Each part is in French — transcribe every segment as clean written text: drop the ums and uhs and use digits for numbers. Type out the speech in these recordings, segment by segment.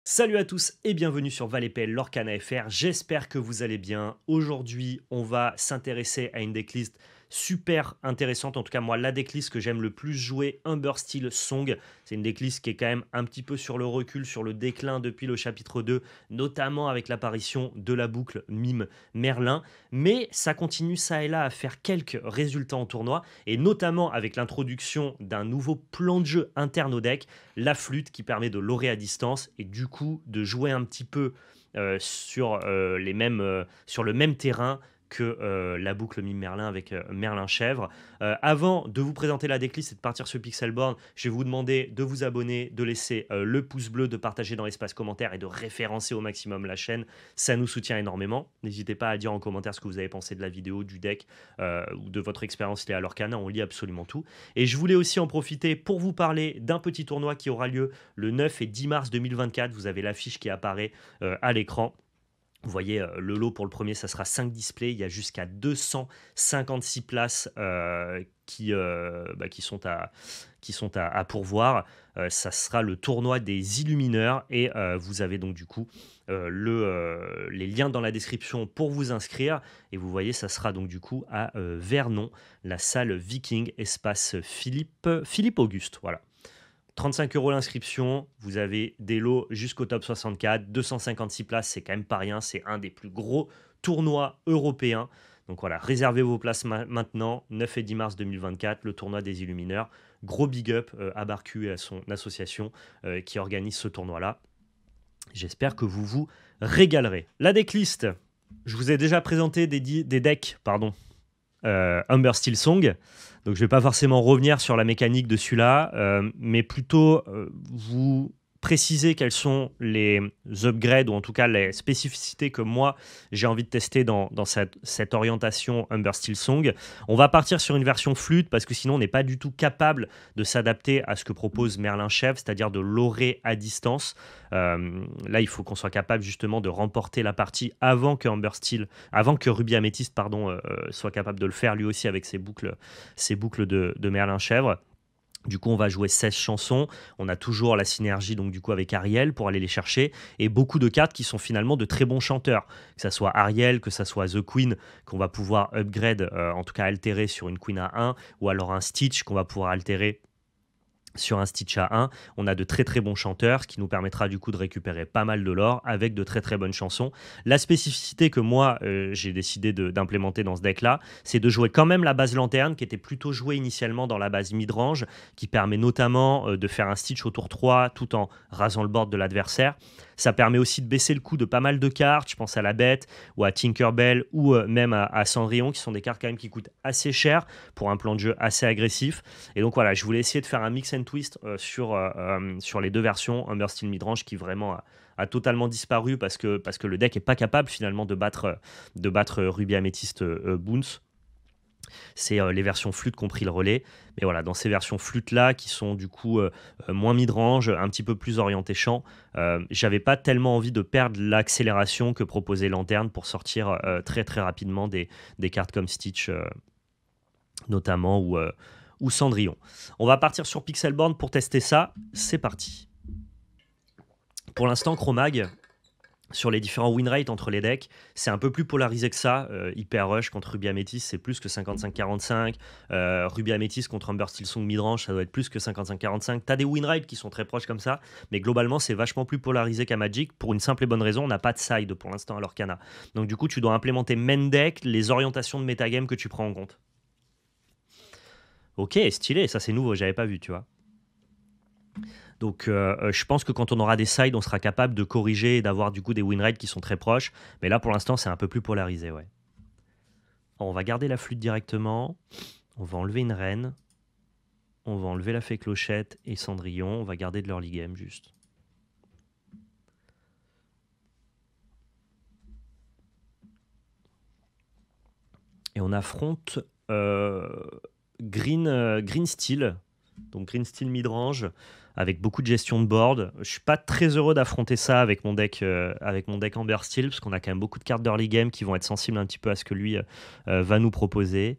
Salut à tous et bienvenue sur ValetPL Lorcana FR. J'espère que vous allez bien. Aujourd'hui, on va s'intéresser à une decklist super intéressante. En tout cas, moi, la decklist que j'aime le plus jouer, Humber Steel Song. C'est une decklist qui est quand même un petit peu sur le recul, sur le déclin depuis le chapitre 2, notamment avec l'apparition de la boucle Mime Merlin. Mais ça continue ça et là à faire quelques résultats en tournoi, et notamment avec l'introduction d'un nouveau plan de jeu interne au deck, la flûte qui permet de lorer à distance et du coup de jouer un petit peu sur le même terrain que la boucle Mime Merlin avec Merlin Chèvre. Avant de vous présenter la decklist et de partir sur Pixelborn, je vais vous demander de vous abonner, de laisser le pouce bleu, de partager dans l'espace commentaire et de référencer au maximum la chaîne. Ça nous soutient énormément. N'hésitez pas à dire en commentaire ce que vous avez pensé de la vidéo, du deck ou de votre expérience liée à l'Orcana. On lit absolument tout. Et je voulais aussi en profiter pour vous parler d'un petit tournoi qui aura lieu le 9 et 10 mars 2024. Vous avez l'affiche qui apparaît à l'écran. Vous voyez, le lot pour le premier, ça sera 5 displays. Il y a jusqu'à 256 places qui sont à pourvoir. Ça sera le tournoi des Illumineurs. Et vous avez donc du coup les liens dans la description pour vous inscrire. Et vous voyez, ça sera donc du coup à Vernon, la salle Viking, espace Philippe Auguste. Voilà. 35 € l'inscription, vous avez des lots jusqu'au top 64, 256 places, c'est quand même pas rien, c'est un des plus gros tournois européens. Donc voilà, réservez vos places maintenant, 9 et 10 mars 2024, le tournoi des Illumineurs. Gros big up à Barcu et à son association qui organise ce tournoi-là. J'espère que vous vous régalerez. La decklist, je vous ai déjà présenté des decks, pardon, Humber Steel Song. Donc je ne vais pas forcément revenir sur la mécanique de celui-là, mais plutôt vous préciser quels sont les upgrades ou en tout cas les spécificités que moi j'ai envie de tester dans cette orientation Humber Steel Song. On va partir sur une version flûte parce que sinon on n'est pas du tout capable de s'adapter à ce que propose Merlin Chèvre, c'est-à-dire de lorer à distance. Là il faut qu'on soit capable justement de remporter la partie avant que Ruby Améthyste soit capable de le faire lui aussi avec ses boucles de Merlin Chèvre. Du coup, on va jouer 16 chansons. On a toujours la synergie donc du coup avec Ariel pour aller les chercher et beaucoup de cartes qui sont finalement de très bons chanteurs. Que ça soit Ariel, que ça soit The Queen qu'on va pouvoir upgrade, en tout cas altérer sur une Queen à 1, ou alors un Stitch qu'on va pouvoir altérer sur un Stitch à 1. On a de très très bons chanteurs, ce qui nous permettra du coup de récupérer pas mal de l'or avec de très très bonnes chansons. La spécificité que moi j'ai décidé d'implémenter dans ce deck là, c'est de jouer quand même la base lanterne qui était plutôt jouée initialement dans la base midrange, qui permet notamment de faire un Stitch au tour 3 tout en rasant le board de l'adversaire. Ça permet aussi de baisser le coût de pas mal de cartes, je pense à la Bête ou à Tinkerbell ou même à Cendrillon, qui sont des cartes quand même qui coûtent assez cher pour un plan de jeu assez agressif. Et donc voilà, je voulais essayer de faire un mix and twist sur les deux versions, Humber Steel Midrange qui vraiment a totalement disparu parce que le deck est pas capable finalement de battre Ruby Amethyst Boons. C'est les versions flûte qui ont pris le relais. Mais voilà, dans ces versions flûte-là, qui sont du coup moins mid-range, un petit peu plus orientées chant, j'avais pas tellement envie de perdre l'accélération que proposait Lanterne pour sortir très très rapidement des cartes comme Stitch notamment ou Cendrillon. On va partir sur Pixelborn pour tester ça. C'est parti. Pour l'instant, Chromag, sur les différents win rates entre les decks, c'est un peu plus polarisé que ça. Hyper Rush contre Ruby Amethyst, c'est plus que 55-45. Ruby Amethyst contre Humber Steel Song Midrange, ça doit être plus que 55-45. T'as des win rates qui sont très proches comme ça, mais globalement, c'est vachement plus polarisé qu'à Magic pour une simple et bonne raison, on n'a pas de side pour l'instant à l'Orcana. Donc du coup, tu dois implémenter main deck, les orientations de metagame que tu prends en compte. Ok, stylé, ça c'est nouveau, j'avais pas vu, tu vois. Donc je pense que quand on aura des sides, on sera capable de corriger et d'avoir du coup des win rates qui sont très proches. Mais là pour l'instant c'est un peu plus polarisé, ouais. Alors, on va garder la flûte directement. On va enlever une reine. On va enlever la fée clochette et Cendrillon. On va garder de l'early game juste. Et on affronte Green Steel. Donc Green Steel midrange avec beaucoup de gestion de board. Je suis pas très heureux d'affronter ça avec mon deck Amber Steel parce qu'on a quand même beaucoup de cartes d'early game qui vont être sensibles un petit peu à ce que lui va nous proposer.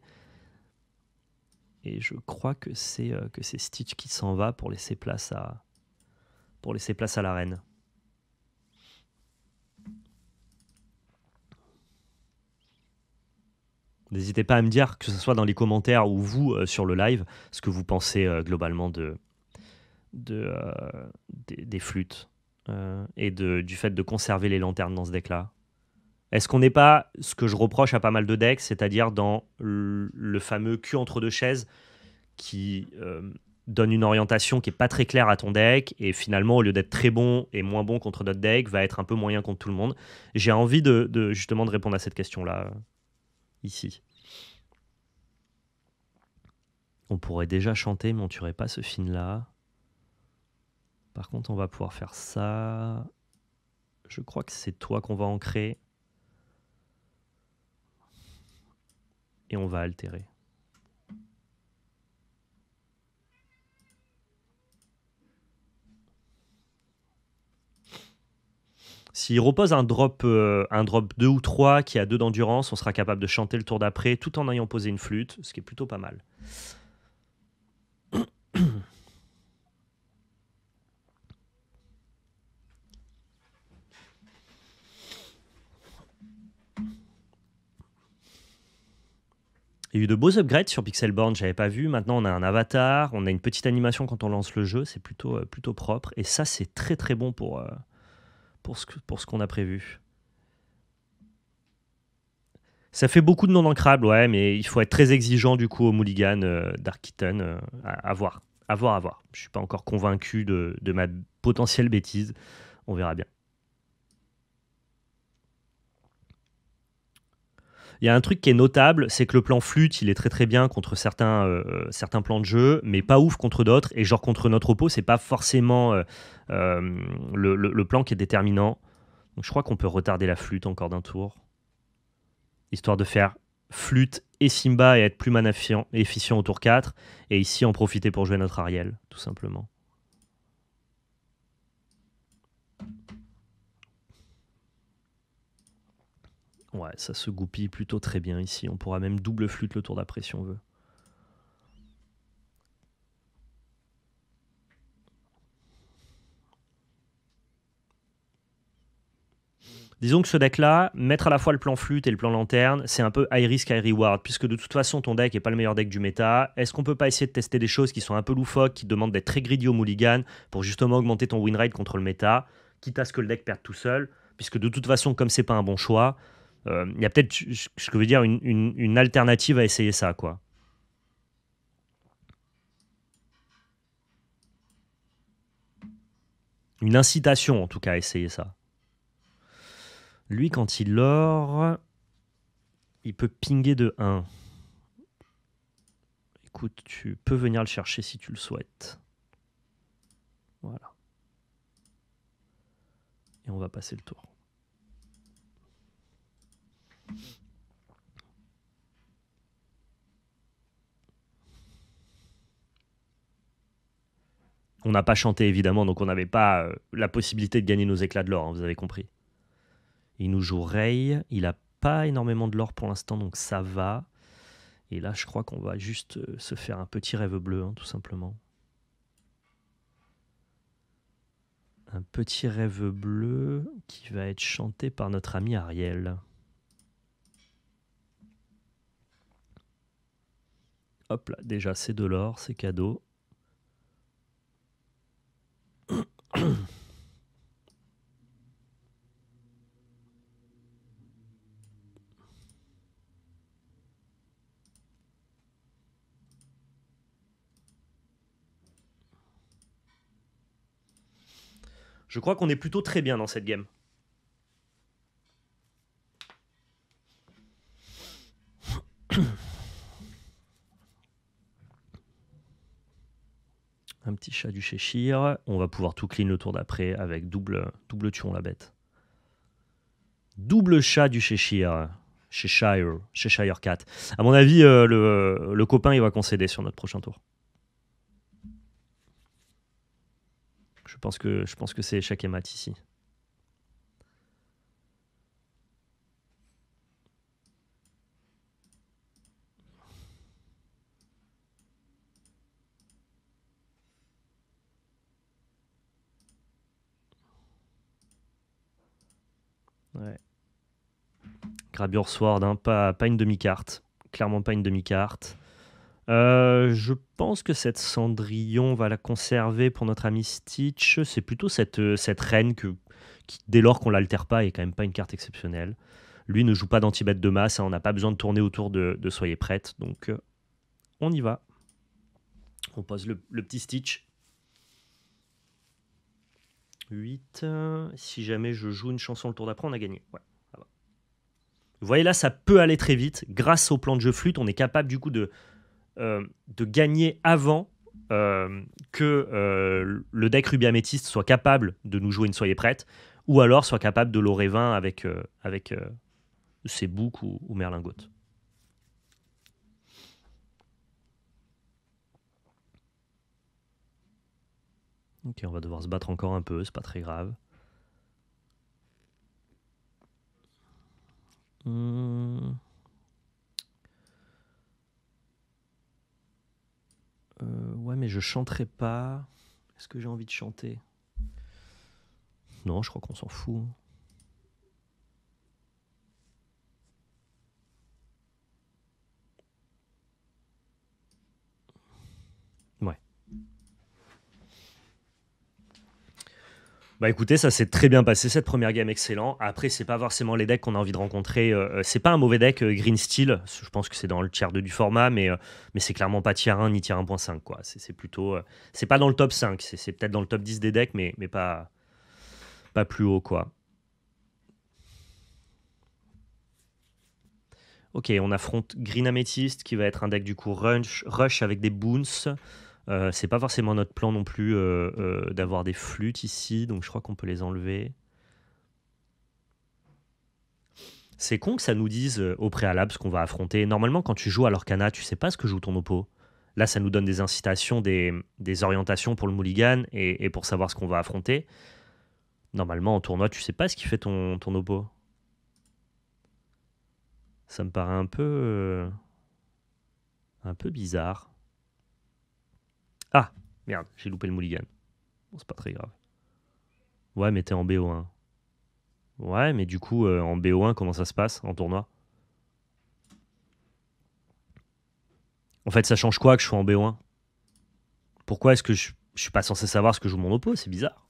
Et je crois que c'est Stitch qui s'en va pour laisser place à la reine. N'hésitez pas à me dire, que ce soit dans les commentaires ou vous sur le live, ce que vous pensez globalement de, des flûtes et du fait de conserver les lanternes dans ce deck-là. Est-ce qu'on n'est pas, ce que je reproche à pas mal de decks, c'est-à-dire dans le fameux cul entre deux chaises qui donne une orientation qui est pas très claire à ton deck et finalement au lieu d'être très bon et moins bon contre notre deck va être un peu moyen contre tout le monde. J'ai envie justement de répondre à cette question-là ici. On pourrait déjà chanter mais on tuerait pas ce film là. Par contre on va pouvoir faire ça. Je crois que c'est toi qu'on va ancrer. Et on va altérer. S'il repose un drop 2 ou 3 qui a 2 d'endurance, on sera capable de chanter le tour d'après tout en ayant posé une flûte, ce qui est plutôt pas mal. Il y a eu de beaux upgrades sur Pixelborn, j'avais pas vu. Maintenant, on a un avatar, on a une petite animation quand on lance le jeu, c'est plutôt propre. Et ça, c'est très très bon pour ce qu'on a prévu. Ça fait beaucoup de non ancrables, ouais, mais il faut être très exigeant du coup au Mulligan Dark Kitten. À voir, à voir, à voir. Je suis pas encore convaincu de ma potentielle bêtise. On verra bien. Il y a un truc qui est notable, c'est que le plan flûte, il est très très bien contre certains plans de jeu, mais pas ouf contre d'autres. Et genre contre notre oppo, c'est pas forcément le plan qui est déterminant. Donc je crois qu'on peut retarder la flûte encore d'un tour, histoire de faire flûte et Simba et être plus mana efficient au tour 4. Et ici, en profiter pour jouer notre Ariel, tout simplement. Ouais, ça se goupille plutôt très bien ici. On pourra même double flûte le tour d'après si on veut. Disons que ce deck-là, mettre à la fois le plan flûte et le plan lanterne, c'est un peu high risk, high reward, puisque de toute façon, ton deck n'est pas le meilleur deck du méta. Est-ce qu'on peut pas essayer de tester des choses qui sont un peu loufoques, qui demandent d'être très greedy au mulligan, pour justement augmenter ton win rate contre le méta, quitte à ce que le deck perde tout seul, puisque de toute façon, comme c'est pas un bon choix, il y a peut-être, ce que je veux dire, une alternative à essayer ça, quoi. Une incitation, en tout cas, à essayer ça. Lui, quand il lore, il peut pinguer de 1. Écoute, tu peux venir le chercher si tu le souhaites. Voilà. Et on va passer le tour. On n'a pas chanté évidemment, donc on n'avait pas la possibilité de gagner nos éclats de l'or, hein, vous avez compris. Il nous joue Ray, il a pas énormément de l'or pour l'instant, donc ça va. Et là, je crois qu'on va juste se faire un petit rêve bleu, hein, tout simplement. Un petit rêve bleu qui va être chanté par notre ami Ariel. Hop là, déjà c'est de l'or, c'est cadeau. Je crois qu'on est plutôt très bien dans cette game. Un petit chat du Cheshire. On va pouvoir tout clean le tour d'après avec double tuon la bête. Double chat du Cheshire. Cheshire Cat. À mon avis, le copain, il va concéder sur notre prochain tour. Je pense que c'est échec et mat ici. Ouais. Grabure Sword, hein, pas une demi-carte. clairement pas une demi-carte. Je pense que cette Cendrillon, on va la conserver pour notre ami Stitch. C'est plutôt cette reine qui, dès lors qu'on l'altère pas, est quand même pas une carte exceptionnelle. Lui ne joue pas d'anti-bête de masse, hein, on n'a pas besoin de tourner autour de Soyez prête. Donc on y va. On pose le petit Stitch. 8. Si jamais je joue une chanson le tour d'après, on a gagné. Ouais, ça va. Vous voyez là, ça peut aller très vite. Grâce au plan de jeu flûte, on est capable du coup de gagner avant que le deck Ruby Améthyste soit capable de nous jouer une Soyez prête, ou alors soit capable de l'aurer 20 avec ses boucs ou Merlingote. Ok, on va devoir se battre encore un peu, c'est pas très grave. Ouais, mais je chanterai pas. Est-ce que j'ai envie de chanter? Non, je crois qu'on s'en fout. Ouais. Bah écoutez, ça s'est très bien passé cette première game, excellent. Après, c'est pas forcément les decks qu'on a envie de rencontrer. C'est pas un mauvais deck Green Steel. Je pense que c'est dans le tiers 2 du format, mais c'est clairement pas tiers 1 ni tiers 1.5 quoi. C'est plutôt. C'est pas dans le top 5. C'est peut-être dans le top 10 des decks, mais pas plus haut quoi. Ok, on affronte Green Amethyst qui va être un deck du coup rush avec des boons. C'est pas forcément notre plan non plus d'avoir des flûtes ici, donc je crois qu'on peut les enlever. C'est con que ça nous dise au préalable ce qu'on va affronter. Normalement, quand tu joues à l'Orcana, tu sais pas ce que joue ton oppo. Là, ça nous donne des incitations, des orientations pour le mulligan et pour savoir ce qu'on va affronter. Normalement, en tournoi, tu sais pas ce qu'il fait ton oppo. Ça me paraît un peu bizarre. Ah, merde, j'ai loupé le mulligan. Bon, c'est pas très grave. Ouais, mais t'es en BO1. Ouais, mais du coup, en BO1, comment ça se passe en tournoi? En fait, ça change quoi que je sois en BO1? Pourquoi est-ce que je suis pas censé savoir ce que joue mon oppo? C'est bizarre.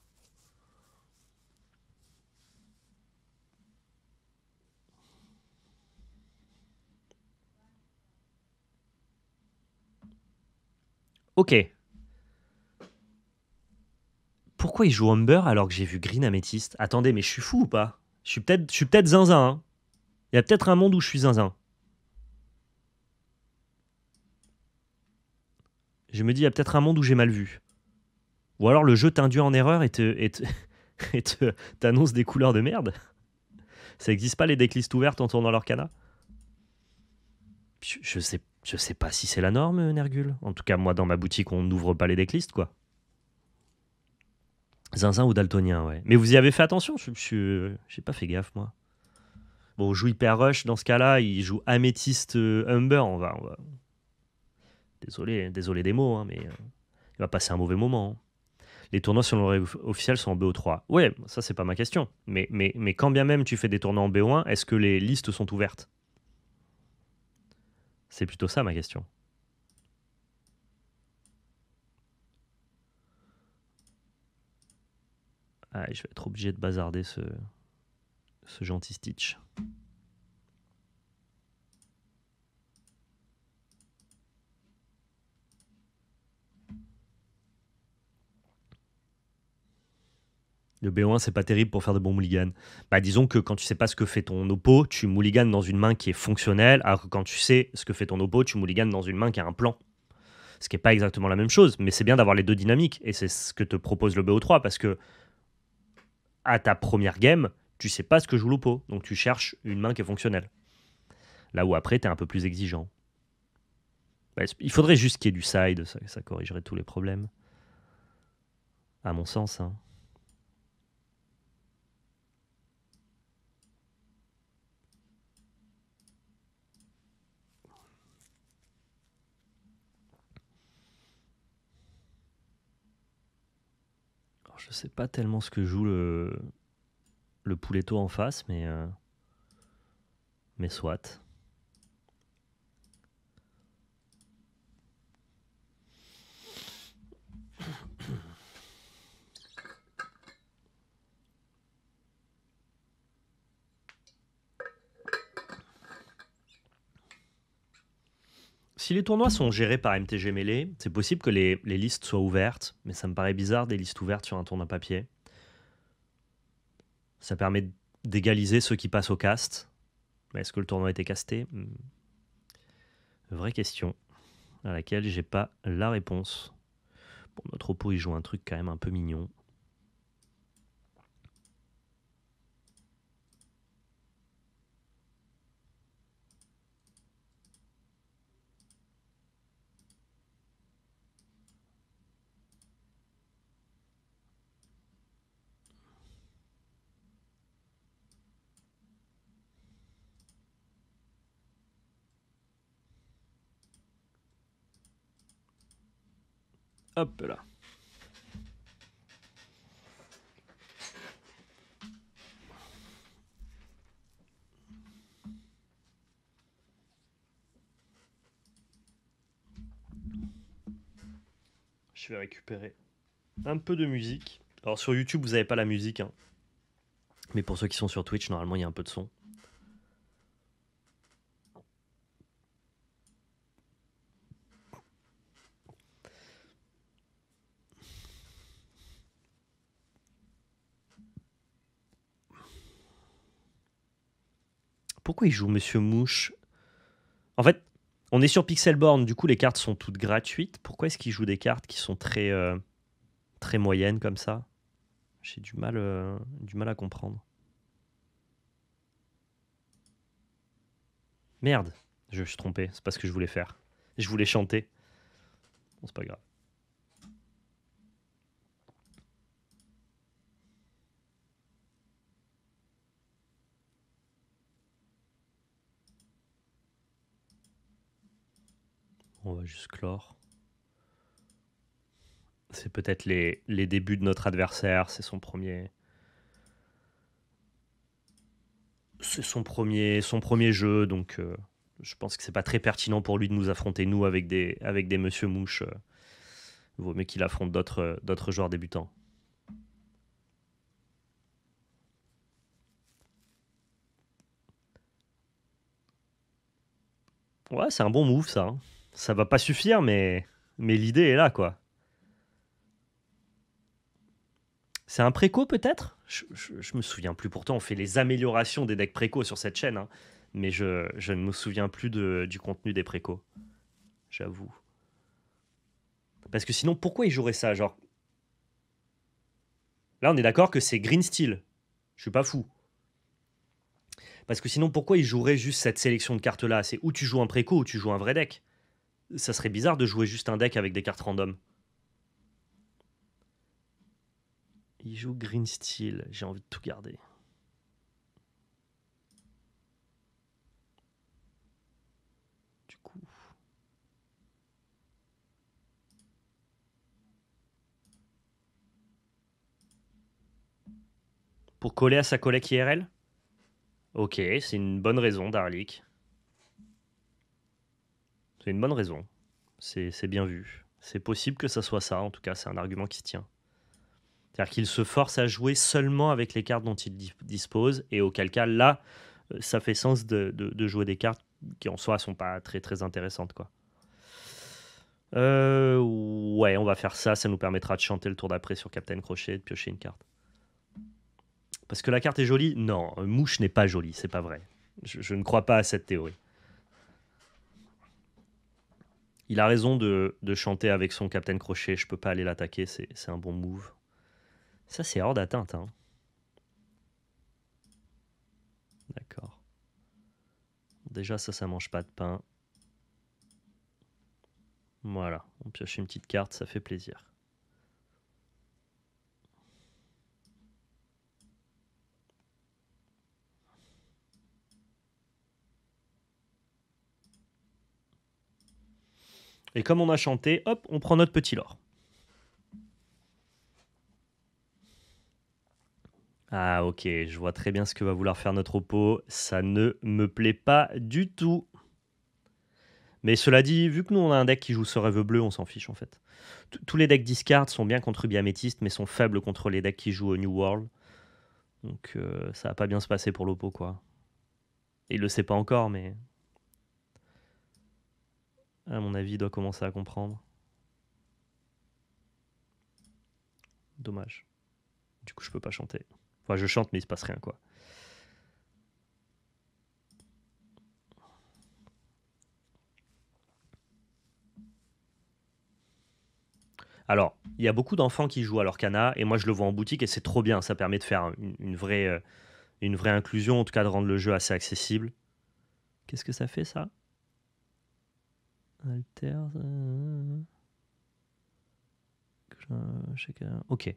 Ok. Pourquoi il joue Humber alors que j'ai vu Green Amethyst? Attendez, mais je suis fou ou pas? Je suis peut-être zinzin. Hein. Il y a peut-être un monde où je suis zinzin. Je me dis, il y a peut-être un monde où j'ai mal vu. Ou alors le jeu t'induit en erreur et t'annonce des couleurs de merde. Ça existe pas les decklists ouvertes en tournant l'Orcana? Je sais pas si c'est la norme, Nergul. En tout cas, moi, dans ma boutique, on n'ouvre pas les decklists, quoi. Zinzin ou daltonien, ouais. Mais vous y avez fait attention? J'ai pas fait gaffe, moi. Bon, on joue Hyper Rush dans ce cas-là, il joue Améthyste Humber, on va... Désolé des mots, hein, mais il va passer un mauvais moment. Hein. Les tournois selon le règle officielle sont en BO3. Ouais, ça c'est pas ma question. Mais quand bien même tu fais des tournois en BO1, est-ce que les listes sont ouvertes? C'est plutôt ça ma question. Ah, je vais être obligé de bazarder ce gentil Stitch. Le BO1, c'est pas terrible pour faire de bons mulligans. Bah, disons que quand tu sais pas ce que fait ton oppo, tu mulliganes dans une main qui est fonctionnelle, alors que quand tu sais ce que fait ton oppo, tu mulliganes dans une main qui a un plan. Ce qui n'est pas exactement la même chose, mais c'est bien d'avoir les deux dynamiques, et c'est ce que te propose le BO3, parce que à ta première game, tu sais pas ce que joue l'oppo, donc tu cherches une main qui est fonctionnelle. Là où après, tu es un peu plus exigeant. Bah, il faudrait juste qu'il y ait du side, ça corrigerait tous les problèmes. À mon sens. Hein. Alors, je sais pas tellement ce que joue le pouletto en face, mais soit. si les tournois sont gérés par MTG Melee, c'est possible que les listes soient ouvertes, mais ça me paraît bizarre des listes ouvertes sur un tournoi papier. Ça permet d'égaliser ceux qui passent au cast. Mais est-ce que le tournoi a été casté? Vraie question à laquelle j'ai pas la réponse. Bon, notre oppo, il joue un truc quand même un peu mignon. Hop là. Je vais récupérer un peu de musique. Alors sur YouTube, vous n'avez pas la musique, hein. Mais pour ceux qui sont sur Twitch, normalement, il y a un peu de son. Pourquoi il joue Monsieur Mouche? En fait, on est sur Pixelborn, du coup les cartes sont toutes gratuites. Pourquoi est-ce qu'il joue des cartes qui sont très moyennes comme ça? J'ai du mal à comprendre. Merde, je me suis trompé, c'est pas ce que je voulais faire. Je voulais chanter. Bon, c'est pas grave. On va juste clore. C'est peut-être les débuts de notre adversaire, c'est son premier... C'est son premier jeu, donc je pense que c'est pas très pertinent pour lui de nous affronter, nous, avec des Monsieur Mouche. Vaut mieux qu'il affronte d'autres joueurs débutants. Ouais, c'est un bon move, ça, hein. Ça va pas suffire, mais l'idée est là, quoi. C'est un préco, peut-être? Je me souviens plus. Pourtant, on fait les améliorations des decks préco sur cette chaîne, hein. Mais je ne me souviens plus du contenu des précos. J'avoue. Parce que sinon, pourquoi il jouerait ça? Genre, là, on est d'accord que c'est Green Steel. Je suis pas fou. Parce que sinon, pourquoi il jouerait juste cette sélection de cartes-là? C'est ou tu joues un préco ou tu joues un vrai deck. Ça serait bizarre de jouer juste un deck avec des cartes random. Il joue Green Steel. J'ai envie de tout garder. Du coup... Pour coller à sa collègue IRL? Ok, c'est une bonne raison, Darlik. C'est une bonne raison. C'est bien vu. C'est possible que ça soit ça, en tout cas, c'est un argument qui se tient. C'est-à-dire qu'il se force à jouer seulement avec les cartes dont il dispose, et auquel cas, là, ça fait sens de jouer des cartes qui en soi sont pas très très intéressantes, quoi. Ouais, on va faire ça, ça nous permettra de chanter le tour d'après sur Captain Crochet et de piocher une carte. Parce que la carte est jolie? Non, Mouche n'est pas jolie, c'est pas vrai. Je ne crois pas à cette théorie. Il a raison de chanter avec son Captain Crochet, je peux pas aller l'attaquer, c'est un bon move. Ça, c'est hors d'atteinte, hein. D'accord. Déjà, ça mange pas de pain. Voilà, on pioche une petite carte, ça fait plaisir. Et comme on a chanté, hop, on prend notre petit lore. Ah ok, je vois très bien ce que va vouloir faire notre oppo. Ça ne me plaît pas du tout. Mais cela dit, vu que nous on a un deck qui joue ce rêve bleu, on s'en fiche en fait. Tous les decks discard sont bien contre Biaméthyste, mais sont faibles contre les decks qui jouent au New World. Donc ça va pas bien se passer pour l'oppo, quoi. Et il le sait pas encore, mais... À mon avis, il doit commencer à comprendre. Dommage. Du coup, je peux pas chanter. Enfin, je chante, mais il se passe rien, quoi. Alors, il y a beaucoup d'enfants qui jouent à l'Orcana, et moi, je le vois en boutique, et c'est trop bien. Ça permet de faire une vraie inclusion, en tout cas de rendre le jeu assez accessible. Qu'est-ce que ça fait, ça? Alter. Ok.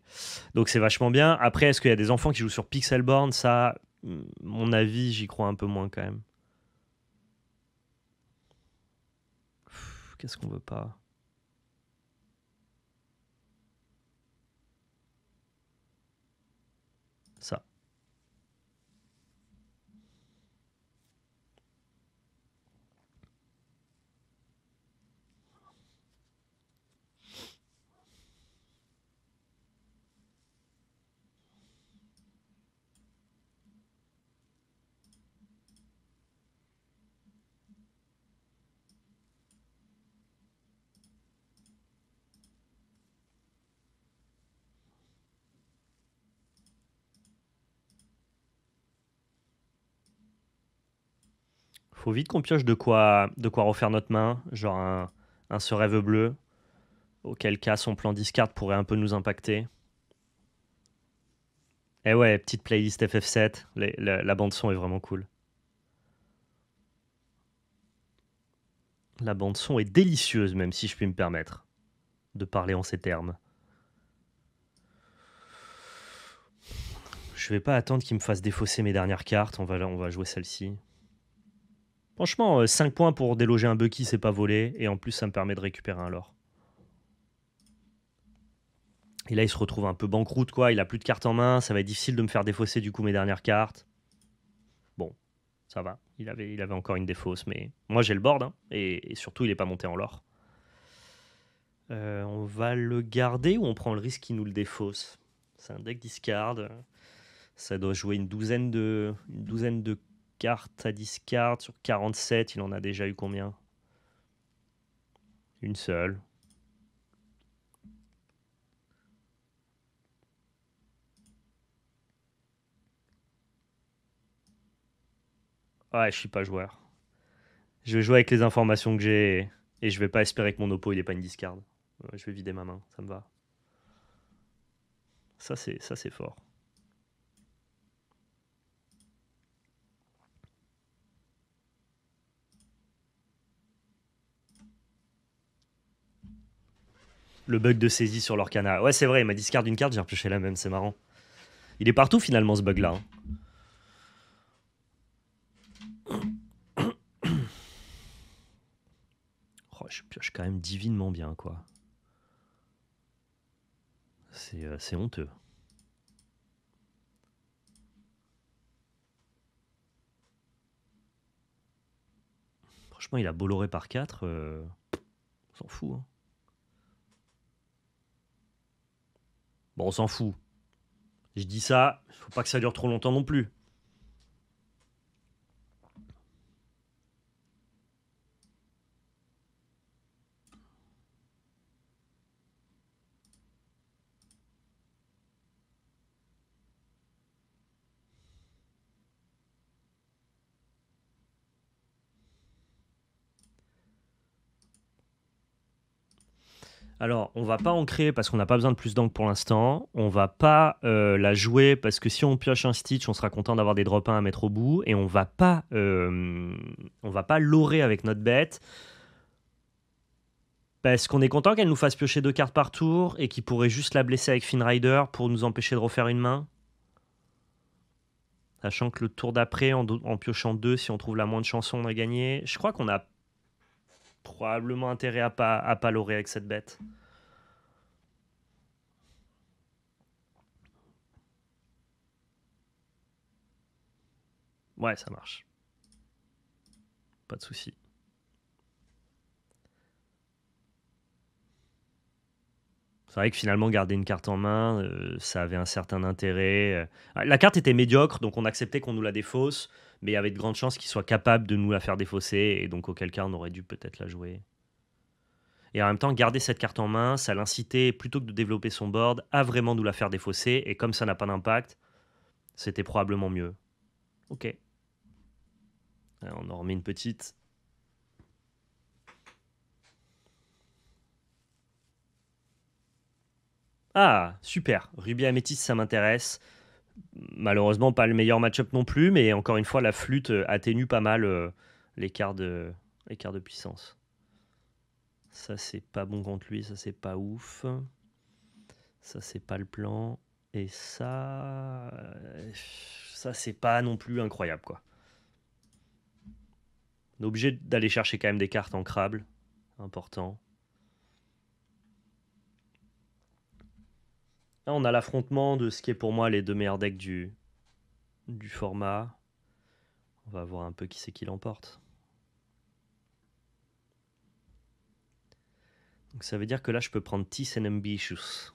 Donc c'est vachement bien. Après, est-ce qu'il y a des enfants qui jouent sur Pixelborn? Ça, mon avis, j'y crois un peu moins quand même. Qu'est-ce qu'on veut pas? Ça. Faut vite qu'on pioche de quoi refaire notre main, genre un ce rêve bleu, auquel cas son plan discard pourrait un peu nous impacter. Et ouais, petite playlist FF7, la bande son est vraiment cool. La bande son est délicieuse, même si je puis me permettre de parler en ces termes. Je vais pas attendre qu'il me fasse défausser mes dernières cartes, on va jouer celle-ci. Franchement, 5 points pour déloger un Bucky, c'est pas volé, et en plus ça me permet de récupérer un lore. Et là il se retrouve un peu banqueroute quoi, il a plus de cartes en main, ça va être difficile de me faire défausser du coup mes dernières cartes. Bon, ça va, il avait encore une défausse, mais moi j'ai le board, hein, et surtout il est pas monté en lore. On va le garder ou on prend le risque qu'il nous le défausse? C'est un deck discard, ça doit jouer une douzaine de cartes à discard sur 47, il en a déjà eu combien? Une seule. Ouais, je suis pas joueur. Je vais jouer avec les informations que j'ai et je vais pas espérer que mon oppo il ait pas une discard. Je vais vider ma main, ça me va. Ça c'est fort. Le bug de saisie sur l'Orcana. Ouais, c'est vrai, il m'a discard une carte, j'ai repioché la même, c'est marrant. Il est partout finalement ce bug là. Oh, je pioche quand même divinement bien quoi. C'est honteux. Franchement, il a Bolloré par 4. On s'en fout. Hein. Bon, on s'en fout. Je dis ça, faut pas que ça dure trop longtemps non plus. Alors, on va pas en créer parce qu'on n'a pas besoin de plus d'encre pour l'instant. On va pas la jouer parce que si on pioche un Stitch, on sera content d'avoir des drop 1 à mettre au bout. Et on va pas lorer avec notre bête parce qu'on est content qu'elle nous fasse piocher 2 cartes par tour et qu'il pourrait juste la blesser avec Finrider pour nous empêcher de refaire une main. Sachant que le tour d'après, en piochant 2, si on trouve la moindre chanson, on a gagné. Je crois qu'on a probablement intérêt à pas lorer avec cette bête. Ouais, ça marche. Pas de souci. C'est vrai que finalement, garder une carte en main, ça avait un certain intérêt. La carte était médiocre, donc on acceptait qu'on nous la défausse, mais il y avait de grandes chances qu'il soit capable de nous la faire défausser, et donc auquel cas on aurait dû peut-être la jouer. et en même temps garder cette carte en main, ça l'incitait plutôt que de développer son board à vraiment nous la faire défausser et comme ça n'a pas d'impact, c'était probablement mieux. OK. On en remet une petite. Ah, super. Rubis Améthyste, ça m'intéresse. Malheureusement, pas le meilleur match-up non plus, mais encore une fois, la flûte atténue pas mal l'écart de puissance. Ça, c'est pas bon contre lui, ça, c'est pas ouf. Ça, c'est pas le plan. Et ça, c'est pas non plus incroyable, quoi. On est obligé d'aller chercher quand même des cartes ancrables. Important. Là, on a l'affrontement de ce qui est pour moi les deux meilleurs decks du format. On va voir un peu qui c'est qui l'emporte. Donc ça veut dire que là, je peux prendre Tis and Ambitious.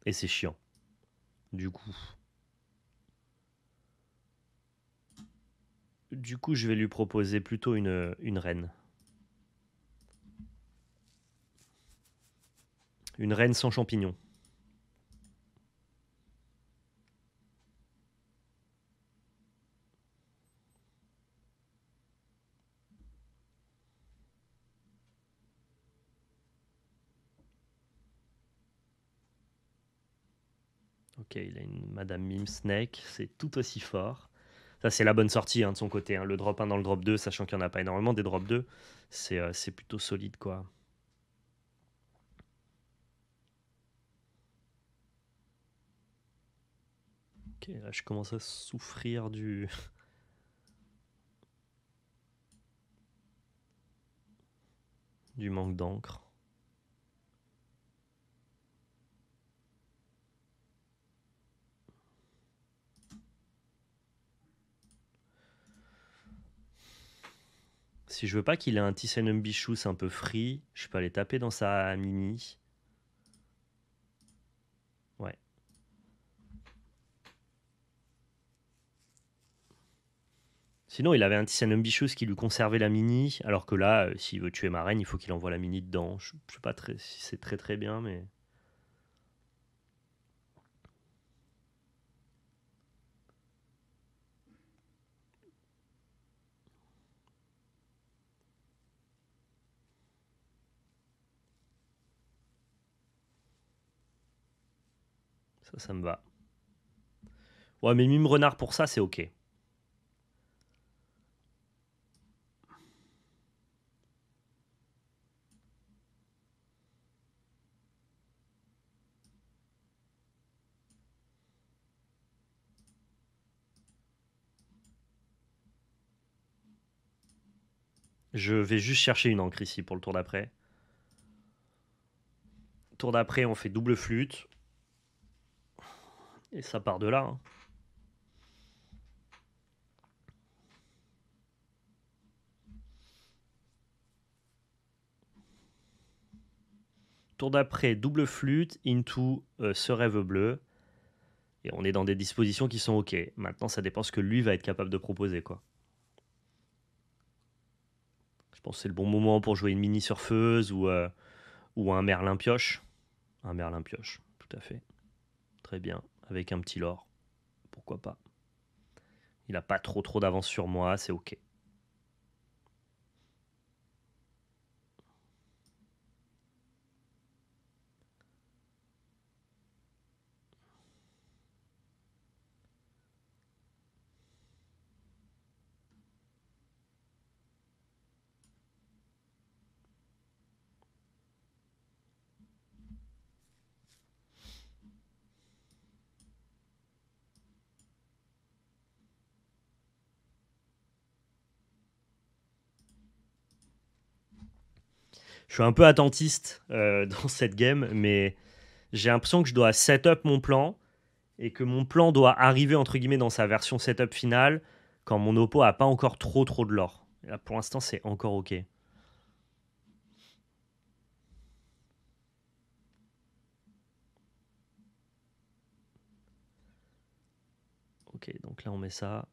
Et c'est chiant. Du coup. Je vais lui proposer plutôt une reine. Une reine sans champignons. Ok, il a une Madame Mime Snake, c'est tout aussi fort. Ça, c'est la bonne sortie hein, de son côté. Hein. Le drop 1 dans le drop 2, sachant qu'il n'y en a pas énormément des drop 2, c'est plutôt solide quoi. Ok, là je commence à souffrir du manque d'encre. Si je veux pas qu'il ait un Tissanum Bichous un peu free, je peux aller taper dans sa mini. Ouais. Sinon, il avait un Tissanum Bichous qui lui conservait la mini, alors que là, s'il veut tuer ma reine, il faut qu'il envoie la mini dedans. Je sais pas si c'est très très bien, mais... Ça me va. Ouais, mais Mime Renard pour ça, c'est ok. Je vais juste chercher une encre ici pour le tour d'après. Tour d'après, on fait double flûte. Et ça part de là. Hein. Tour d'après, double flûte, into ce rêve bleu. Et on est dans des dispositions qui sont ok. Maintenant, ça dépend ce que lui va être capable de proposer, quoi. Je pense que c'est le bon moment pour jouer une mini surfeuse ou un Merlin pioche. Un Merlin pioche, tout à fait. Très bien. Avec un petit lore. Pourquoi pas. Il n'a pas trop d'avance sur moi, c'est ok. Je suis un peu attentiste dans cette game, mais j'ai l'impression que je dois set-up mon plan et que mon plan doit arriver entre guillemets dans sa version setup finale quand mon oppo a pas encore trop de lore. Et là, pour l'instant, c'est encore ok. Ok, donc là on met ça.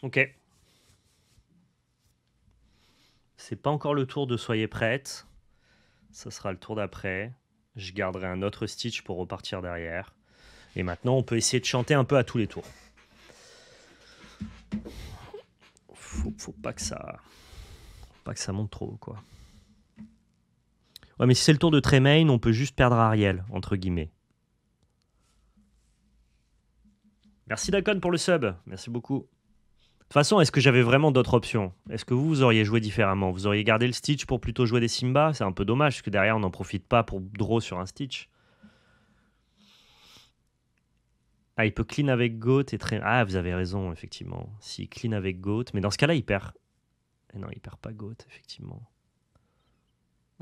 Ok. C'est pas encore le tour de soyez prête. Ça sera le tour d'après. Je garderai un autre Stitch pour repartir derrière. Et maintenant, on peut essayer de chanter un peu à tous les tours. Faut pas que ça monte trop, quoi. Ouais, mais si c'est le tour de Tremaine, on peut juste perdre Ariel, entre guillemets. Merci Dacon pour le sub. Merci beaucoup. De toute façon, est-ce que j'avais vraiment d'autres options? Est-ce que vous auriez joué différemment? Vous auriez gardé le Stitch pour plutôt jouer des Simba? C'est un peu dommage, parce que derrière, on n'en profite pas pour draw sur un Stitch. Ah, il peut clean avec Goat et très. Ah, vous avez raison, effectivement. S'il clean avec Goat, mais dans ce cas-là, il perd. Et non, il perd pas Goat, effectivement.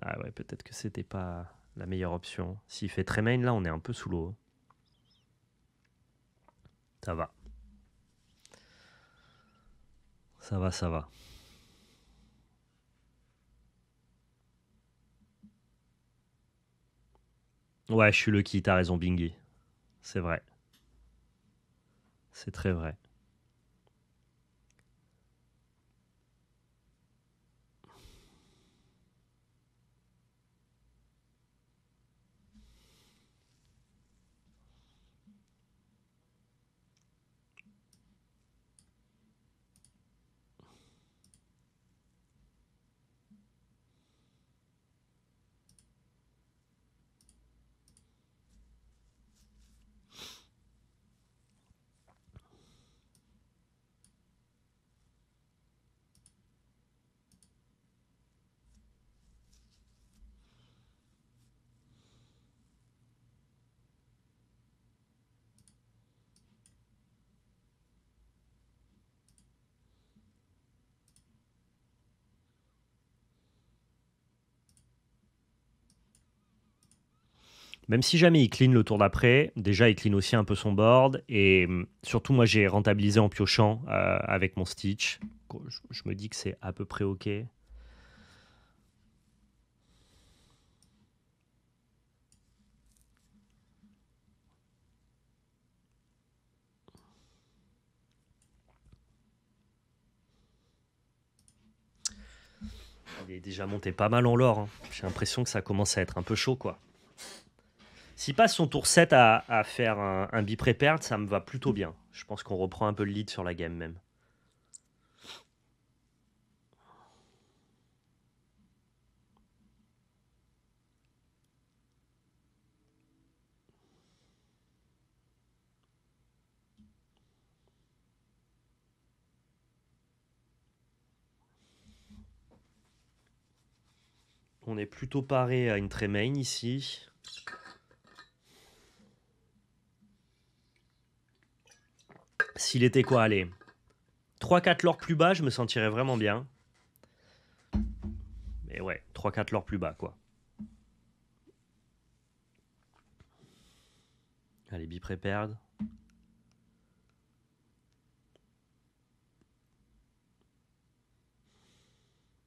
Ah ouais, peut-être que c'était pas la meilleure option. S'il fait Tremaine, là, on est un peu sous l'eau. Ça va. Ça va, ça va. Ouais, je suis lucky, t'as raison, Bingy. C'est vrai. C'est très vrai. Même si jamais il clean le tour d'après, déjà il clean aussi un peu son board. Et surtout, moi j'ai rentabilisé en piochant avec mon Stitch. Je me dis que c'est à peu près ok. Il est déjà monté pas mal en l'or. Hein. J'ai l'impression que ça commence à être un peu chaud, quoi. S'il passe son tour 7 à faire un bi-pré-perd, ça me va plutôt bien. Je pense qu'on reprend un peu le lead sur la game même. On est plutôt paré à une Tremaine ici. S'il était quoi, allez, 3-4 lors plus bas, je me sentirais vraiment bien. Mais ouais, 3-4 lors plus bas, quoi. Allez, bi-pré-perd.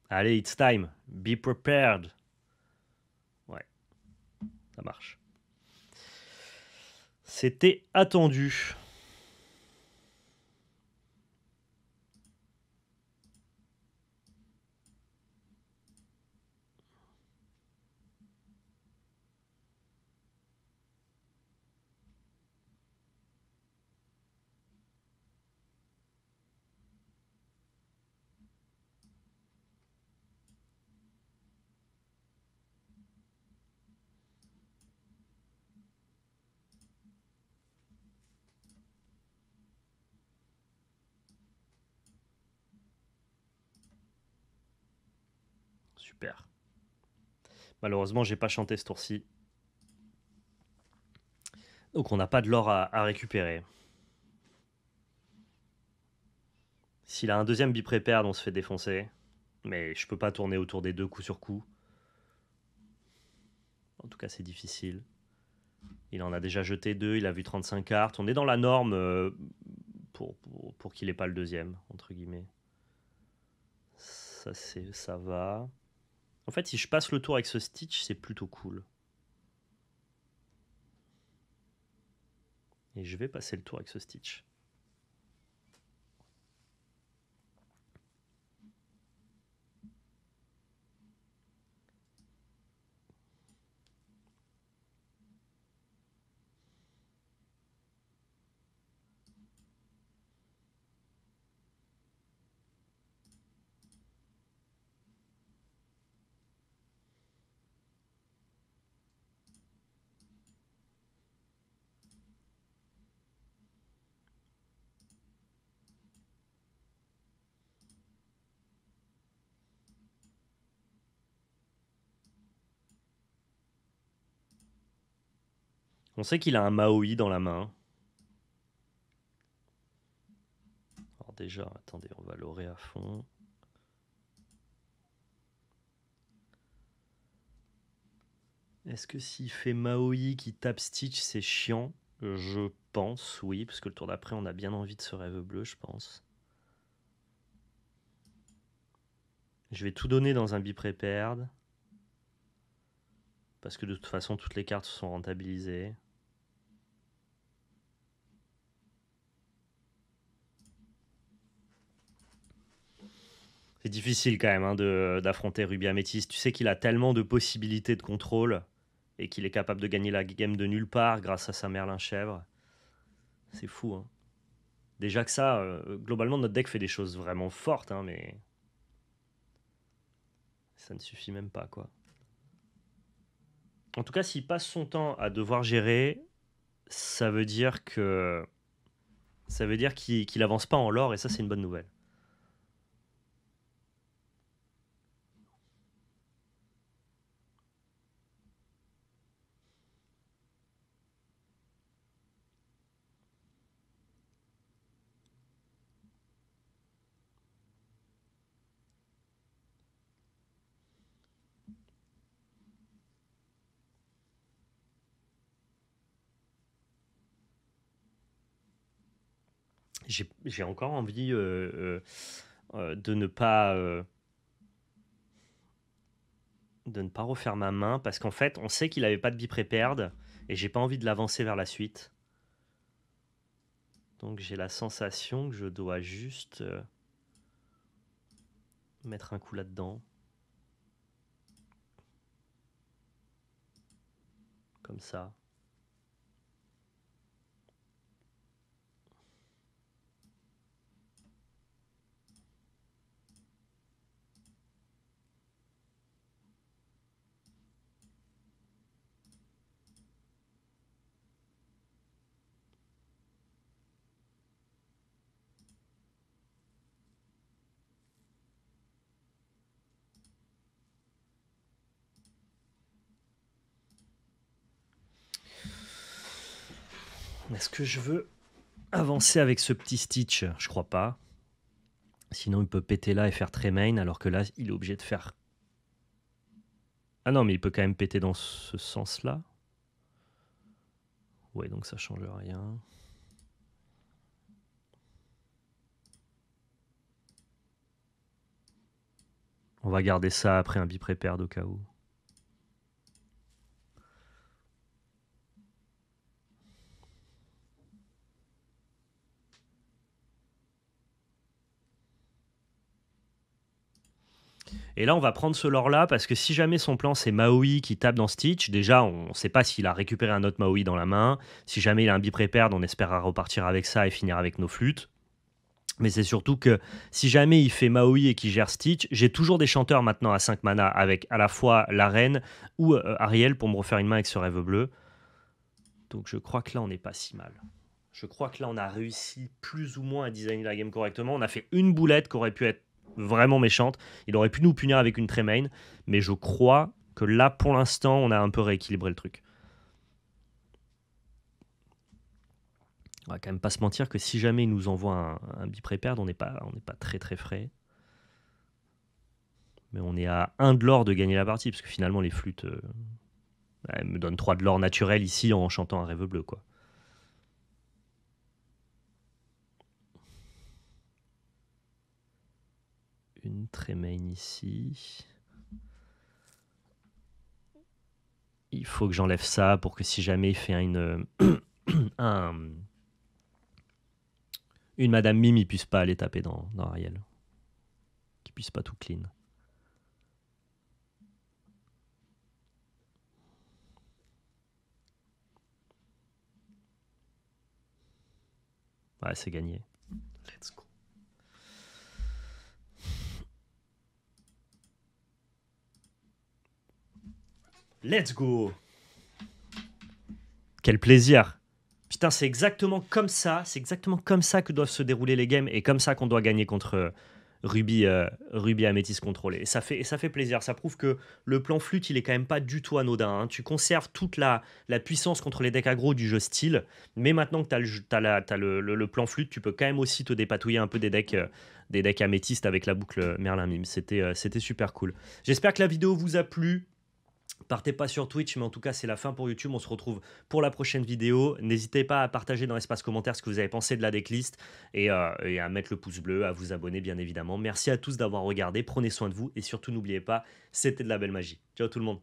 Allez, it's time. Be prepared. Ouais, ça marche. C'était attendu. Super. Malheureusement, j'ai pas chanté ce tour-ci. Donc on n'a pas de l'or à récupérer. S'il a un deuxième bi-pré-perd, on se fait défoncer. Mais je peux pas tourner autour des deux coup sur coup. En tout cas, c'est difficile. Il en a déjà jeté deux, il a vu 35 cartes. On est dans la norme pour qu'il n'ait pas le deuxième, entre guillemets. Ça va. En fait, si je passe le tour avec ce Stitch, c'est plutôt cool. Et je vais passer le tour avec ce Stitch. On sait qu'il a un Maui dans la main. Alors déjà, attendez, on va l'orer à fond. Est-ce que s'il fait Maui qui tape Stitch, c'est chiant? Je pense, oui, parce que le tour d'après, on a bien envie de ce rêve bleu, je pense. Je vais tout donner dans un be-prepared. Parce que de toute façon, toutes les cartes sont rentabilisées. C'est difficile quand même hein, d'affronter Ruby Améthyste. Tu sais qu'il a tellement de possibilités de contrôle et qu'il est capable de gagner la game de nulle part grâce à sa Merlin Chèvre. C'est fou. Hein. Déjà que ça, globalement, notre deck fait des choses vraiment fortes, hein, mais ça ne suffit même pas, quoi. En tout cas, s'il passe son temps à devoir gérer, ça veut dire que qu'il avance pas en lore et ça, c'est une bonne nouvelle. J'ai encore envie de ne pas refaire ma main parce qu'en fait, on sait qu'il avait pas de be-prepared et j'ai pas envie de l'avancer vers la suite. Donc j'ai la sensation que je dois juste mettre un coup là-dedans. Comme ça. Est-ce que je veux avancer avec ce petit Stitch? Je crois pas. Sinon, il peut péter là et faire très main, alors que là, il est obligé de faire... Ah non, mais il peut quand même péter dans ce sens-là. Ouais, donc ça change rien. On va garder ça après un be-prepared au cas où. Et là, on va prendre ce lore-là, parce que si jamais son plan, c'est Maui qui tape dans Stitch, déjà, on ne sait pas s'il a récupéré un autre Maui dans la main. Si jamais il a un be-prepared, on espérera repartir avec ça et finir avec nos flûtes. Mais c'est surtout que si jamais il fait Maui et qu'il gère Stitch, j'ai toujours des chanteurs maintenant à 5 mana avec à la fois la reine ou Ariel pour me refaire une main avec ce rêve bleu. Donc je crois que là, on n'est pas si mal. Je crois que là, on a réussi plus ou moins à designer la game correctement. On a fait une boulette qui aurait pu être vraiment méchante. Il aurait pu nous punir avec une Tremaine. Mais je crois que là, pour l'instant, on a un peu rééquilibré le truc. On va quand même pas se mentir que si jamais il nous envoie un be-prepared, on n'est pas très très frais. Mais on est à 1 de l'or de gagner la partie, parce que finalement les flûtes elles me donnent 3 de l'or naturel ici en chantant un rêve bleu, quoi. Une Tremaine ici. Il faut que j'enlève ça pour que si jamais il fait une Madame Mime, il puisse pas aller taper dans Ariel. Qu'il puisse pas tout clean. Ouais, c'est gagné. Let's go. Let's go. Quel plaisir. Putain, c'est exactement comme ça que doivent se dérouler les games et comme ça qu'on doit gagner contre rubis améthyste contrôlé. Et ça fait plaisir. Ça prouve que le plan flûte, il est quand même pas du tout anodin, hein. Tu conserves toute la puissance contre les decks aggro du jeu style, mais maintenant que tu as, le plan flûte, tu peux quand même aussi te dépatouiller un peu des decks améthystes avec la boucle Merlin Mime. C'était super cool. J'espère que la vidéo vous a plu. Partez pas sur Twitch, mais en tout cas, c'est la fin pour YouTube. On se retrouve pour la prochaine vidéo. N'hésitez pas à partager dans l'espace commentaire ce que vous avez pensé de la decklist et à mettre le pouce bleu, à vous abonner, bien évidemment. Merci à tous d'avoir regardé. Prenez soin de vous et surtout, n'oubliez pas, c'était de la belle magie. Ciao tout le monde.